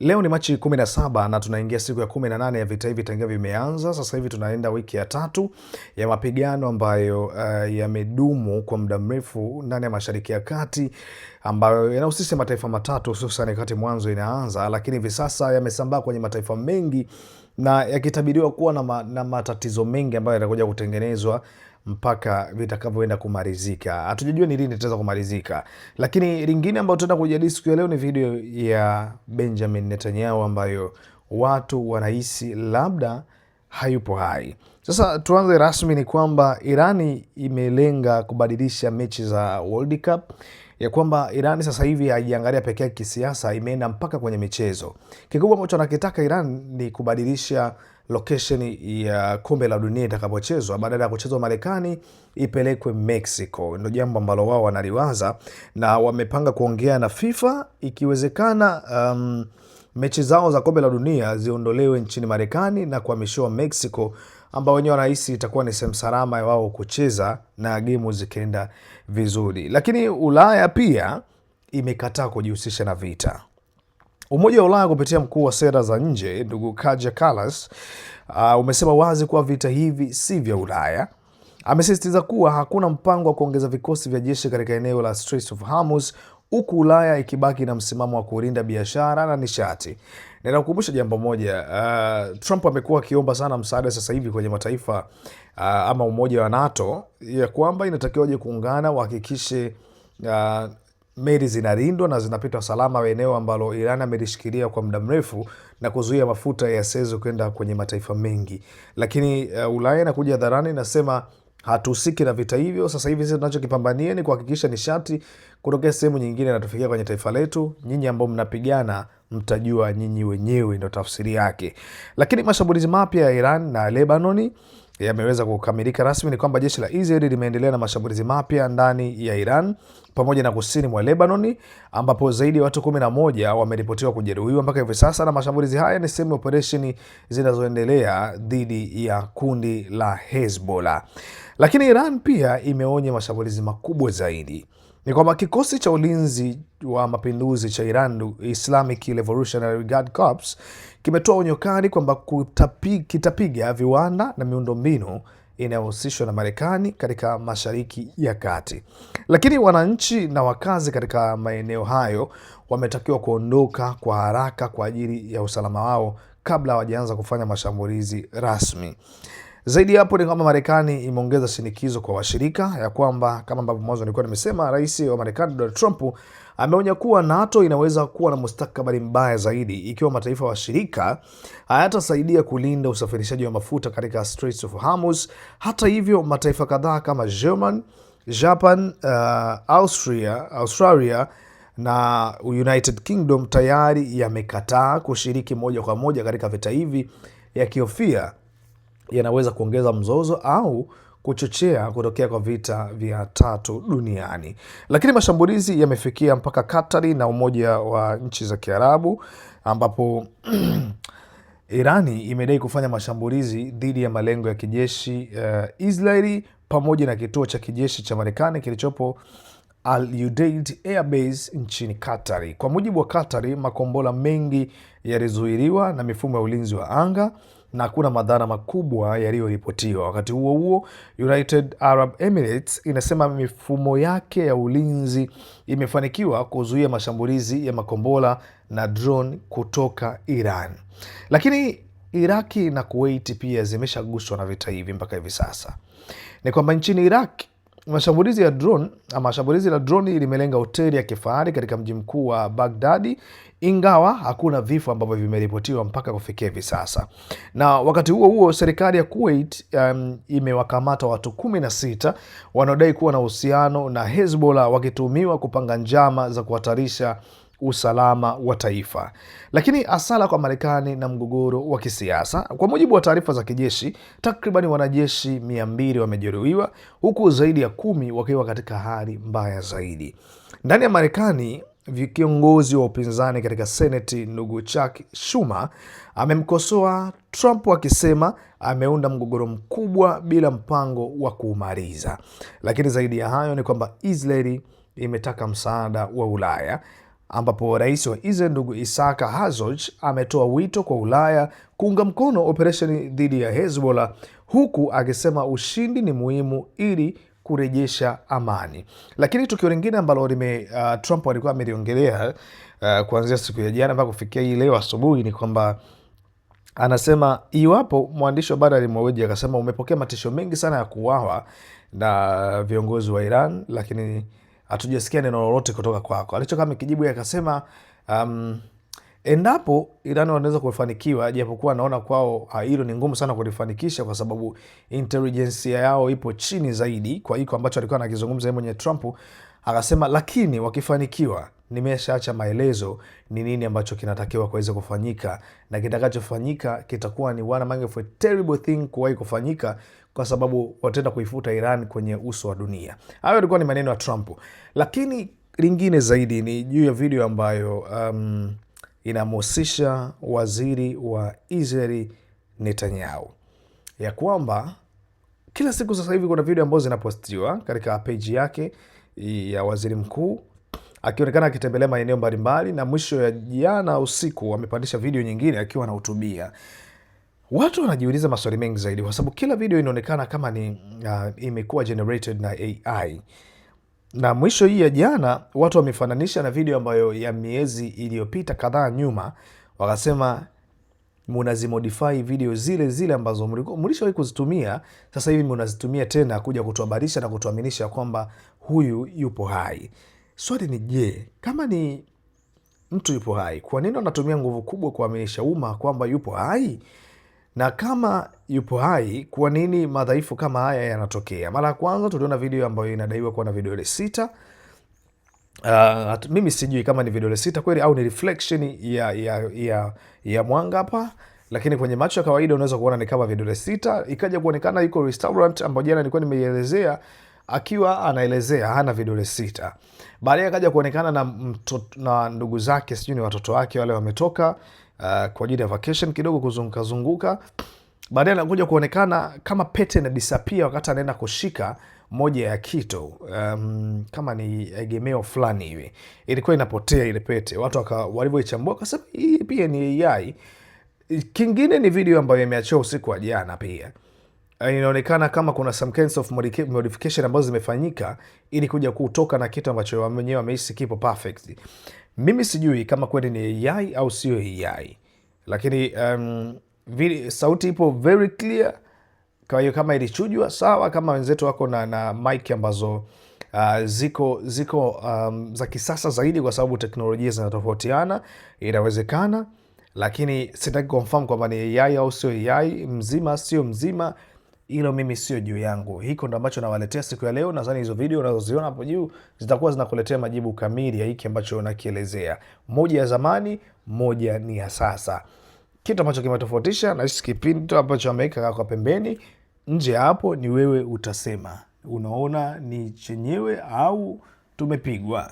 Leo ni Machi 17 na tunaingia siku ya 18 ya vita hivi tangia vimeanza. Sasa hivi tunaenda wiki ya 3 ya mapigano ambayo yamedumu kwa muda mrefu ndani ya Mashariki ya Kati, ambayo yanahusisha mataifa matatu, hususan wakati mwanzo inaanza, lakini hivi sasa yamesambaa kwenye mataifa mengi na yakitabiriwa kuwa na matatizo mengi ambayo yatakuja kutengenezwa mpaka vitakavyoenda kumalizika. Hatujajua ni lini itaweza kumalizika. Lakini lingine ambayo tutaenda kujadili siku ya leo ni video ya Benjamin Netanyahu ambayo watu wanahisi labda hayupo hai. Sasa tuanze rasmi, ni kwamba Irani imelenga kubadilisha mechi za World Cup, ya kwamba Irani sasa hivi haiangalia pekee kisiasa, imeenda mpaka kwenye michezo. Kikubwa ambacho anakitaka Iran ni kubadilisha location ya kombe la dunia itakapochezwa, badala ya kuchezwa Marekani ipelekwe Mexico. Ndio jambo ambalo wao wanaliwaza na wamepanga kuongea na FIFA, ikiwezekana mechi zao za kombe la dunia ziondolewe nchini Marekani na kuhamishiwa Mexico, ambao wenyewe wanahisi itakuwa ni sehemu salama ya wao kucheza na gemu zikaenda vizuri. Lakini Ulaya pia imekataa kujihusisha na vita. Umoja wa Ulaya kupitia mkuu wa sera za nje ndugu Kaja Kallas umesema wazi kuwa vita hivi si vya Ulaya. Amesisitiza kuwa hakuna mpango wa kuongeza vikosi vya jeshi katika eneo la Strait of Hormuz, huku Ulaya ikibaki na msimamo wa kulinda biashara na nishati. Ninakukumbusha jambo moja, Trump amekuwa akiomba sana msaada sasa hivi kwenye mataifa ama umoja wa NATO, ya kwamba inatakiwa waje kuungana wahakikishe meli zinalindwa na zinapita salama eneo ambalo Iran amelishikilia kwa muda mrefu na kuzuia mafuta yasiweze kwenda kwenye mataifa mengi. Lakini Ulaya inakuja hadharani nasema hatuhusiki na vita hivyo. Sasa hivi sisi tunachokipambania ni kuhakikisha nishati kutokea sehemu nyingine inatufikia kwenye taifa letu. Nyinyi ambao mnapigana mtajua nyinyi wenyewe, ndio tafsiri yake. Lakini mashambulizi mapya ya Iran na Lebanoni yameweza kukamilika rasmi. Ni kwamba jeshi la Israel limeendelea na mashambulizi mapya ndani ya Iran pamoja na kusini mwa Lebanoni, ambapo zaidi ya watu 11 wameripotiwa kujeruhiwa mpaka hivi sasa, na mashambulizi haya ni sehemu ya operesheni zinazoendelea dhidi ya kundi la Hezbollah. Lakini Iran pia imeonya mashambulizi makubwa zaidi. Ni kwamba kikosi cha ulinzi wa mapinduzi cha Iran, Islamic Revolutionary Guard Corps, kimetoa onyo kali kwamba kitapiga viwanda na miundombinu inayohusishwa na Marekani katika Mashariki ya Kati. Lakini wananchi na wakazi katika maeneo hayo wametakiwa kuondoka kwa haraka kwa ajili ya usalama wao kabla hawajaanza kufanya mashambulizi rasmi. Zaidi hapo ni kwamba Marekani imeongeza shinikizo kwa washirika, ya kwamba kama ambavyo mwanzo nilikuwa nimesema, rais wa Marekani Donald Trump ameonya kuwa NATO inaweza kuwa na mustakabali mbaya zaidi ikiwa mataifa washirika hayatasaidia kulinda usafirishaji wa mafuta katika Strait of Hormuz. Hata hivyo, mataifa kadhaa kama Japan, Australia na United Kingdom tayari yamekataa kushiriki moja kwa moja katika vita hivi, yakihofia yanaweza kuongeza mzozo au kuchochea kutokea kwa vita vya tatu duniani. Lakini mashambulizi yamefikia mpaka Katari na Umoja wa Nchi za Kiarabu, ambapo Irani imedai kufanya mashambulizi dhidi ya malengo ya kijeshi Israeli pamoja na kituo cha kijeshi cha Marekani kilichopo Al Udeid Air Base nchini Katari. Kwa mujibu wa Katari, makombora mengi yalizuiliwa na mifumo ya ulinzi wa anga na hakuna madhara makubwa yaliyoripotiwa. Wakati huo huo, United Arab Emirates inasema mifumo yake ya ulinzi imefanikiwa kuzuia mashambulizi ya makombora na drone kutoka Iran. Lakini Iraki na Kuwait pia zimeshaguswa na vita hivi mpaka hivi sasa. Ni kwamba nchini Iraki mashambulizi la drone limelenga hoteli ya kifahari katika mji mkuu wa Baghdadi, ingawa hakuna vifo ambavyo vimeripotiwa mpaka kufikia hivi sasa. Na wakati huo huo, serikali ya Kuwait imewakamata watu 16 wanaodai kuwa na uhusiano na Hezbollah, wakituhumiwa kupanga njama za kuhatarisha usalama wa taifa. Lakini hasara kwa Marekani na mgogoro wa kisiasa. Kwa mujibu wa taarifa za kijeshi, takriban wanajeshi 200 wamejeruhiwa, huku zaidi ya 10 wakiwa katika hali mbaya zaidi. Ndani ya Marekani, kiongozi wa upinzani katika Seneti ndugu Chuck Schumer amemkosoa Trump akisema ameunda mgogoro mkubwa bila mpango wa kuumaliza. Lakini zaidi ya hayo ni kwamba Israeli imetaka msaada wa Ulaya ambapo rais wa Israel ndugu Isaac Herzog ametoa wito kwa Ulaya kuunga mkono operesheni dhidi ya Hezbollah, huku akisema ushindi ni muhimu ili kurejesha amani. Lakini tukio lingine ambalo Trump alikuwa ameliongelea kuanzia siku ya jana mpaka kufikia hii leo asubuhi ni kwamba anasema iwapo mwandishi wa habari alimhoji akasema, umepokea matisho mengi sana ya kuuawa na viongozi wa Iran, lakini hatujasikia neno lolote kutoka kwako. Alichokuwa amekijibu akasema, endapo Iran wanaweza kufanikiwa, japokuwa naona kwao hilo ni ngumu sana kulifanikisha kwa sababu intelligence yao ipo chini zaidi kwa hiko ambacho alikuwa anakizungumza yeye mwenye Trump. Akasema lakini wakifanikiwa, nimeshaacha maelezo ni nini ambacho kinatakiwa kuweza kufanyika, na kitakachofanyika kitakuwa ni one among a terrible thing kuwahi kufanyika, kwa sababu wataenda kuifuta Iran kwenye uso wa dunia. Hayo yalikuwa ni maneno ya Trump. Lakini lingine zaidi ni juu ya video ambayo inamhusisha waziri wa Israeli Netanyahu, ya kwamba kila siku sasa hivi kuna video ambazo zinapostiwa katika page yake ya waziri mkuu akionekana akitembelea maeneo mbalimbali, na mwisho ya jana usiku amepandisha video nyingine akiwa anahutubia. Watu wanajiuliza maswali mengi zaidi kwa sababu kila video inaonekana kama ni imekuwa generated na AI. Na mwisho hii ya jana watu wamefananisha na video ambayo ya miezi iliyopita kadhaa nyuma, wakasema munazimodify video zile zile ambazo mlishawahi kuzitumia, sasa hivi munazitumia tena kuja kutuhabarisha na kutuaminisha kwamba huyu yupo hai. Swali ni je, kama ni mtu yupo hai, kwa nini anatumia nguvu kubwa kuaminisha umma kwamba yupo hai? Na kama yupo hai, kwa nini madhaifu kama haya yanatokea? Mara ya kwanza tuliona video ambayo inadaiwa kuwa na vidole 6. Mimi sijui kama ni vidole 6 kweli au ni reflection ya mwanga hapa, lakini kwenye macho ya kawaida unaweza kuona ni kama vidole 6. Ikaja kuonekana yuko restaurant ambayo jana nilikuwa nimeielezea, akiwa anaelezea hana vidole 6. Baadaye akaja kuonekana na ndugu zake, sijui ni watoto wake wale wametoka kwa ajili ya vacation kidogo kuzunguka zunguka. Baadaye anakuja kuonekana kama pete na disappear wakati anaenda kushika moja ya kitu kama ni egemeo fulani hivi, ilikuwa inapotea ile pete. Watu walivyoichambua akasema hii pia ni AI. Kingine ni video ambayo imeachiwa usiku wa jana, pia inaonekana kama kuna some kinds of modification ambazo zimefanyika ili kuja kutoka na kitu ambacho wenyewe wamehisi kipo perfect. Mimi sijui kama kweli ni AI au sio AI, lakini sauti ipo very clear. Kwa hiyo kama ilichujwa sawa, kama wenzetu wako na mic ambazo ziko za kisasa zaidi, kwa sababu teknolojia zinatofautiana, inawezekana, lakini sitaki confirm kwamba ni AI au sio AI, mzima sio mzima, hilo mimi sio juu yangu. Hiko ndo ambacho nawaletea siku ya leo. Nadhani hizo video unazoziona hapo juu zitakuwa zinakuletea majibu kamili ya hiki ambacho nakielezea. Moja ya zamani, moja ni ya sasa. Kitu ambacho kimetofautisha na hiki kipindi ambacho ameweka kwa pembeni, nje hapo ni wewe utasema. Unaona ni chenyewe au tumepigwa?